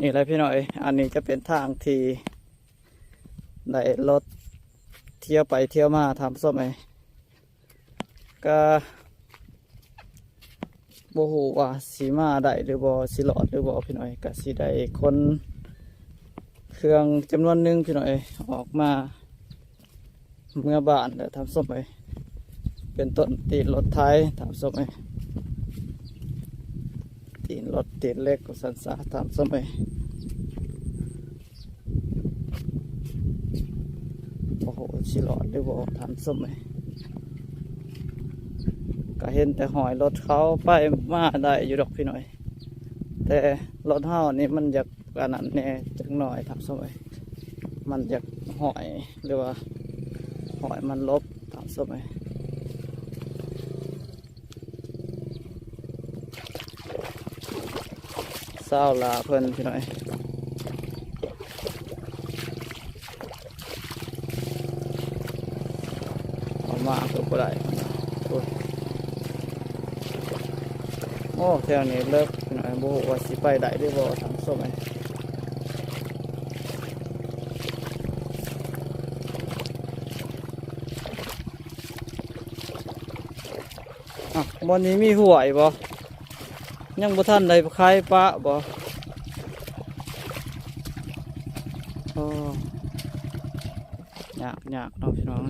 นี่แหละพี่น้อยอันนี้จะเป็นทางที่ได้รถเที่ยวไปเที่ยวมาทำส้มไอ้ก็โบหูว่าสีมาได้หรือบ่สีหลอดหรือบ่พี่น้อยก็สีได้คนเครื่องจำนวนหนึ่งพี่น้อยออกมาเมื่อบ้านแล้วทำส้มไอ้เป็นต้นตีนรถไทยทำส้มไอ้ตีนรถตีนเล็กก็สันสาทำส้มไอ้โอ้โหสีหลอดหรือบ่ทำส้มไอ้ก็เห็นแต่หอยรถเขาไปมาได้อยู่ดอกพี่หน่อย แต่รถเฮานี่มันอยากอันนั้นแน่จักหน่อยทำสมัยมันอยากหอยหรือว่าหอยมันลบทำสมัยเศร้าลาเพิ่นพี่หน่อยเอามาก็บ่ได้โอ้แถวนี้เลิกหน่อยโบว่าสิไปได้ด้วยบ่ทำส้มไอ้วันนี้มีหวยบ่ยังบ่ทันได้ขายปลาบ่โอ้ยากเนาะพี่น้อง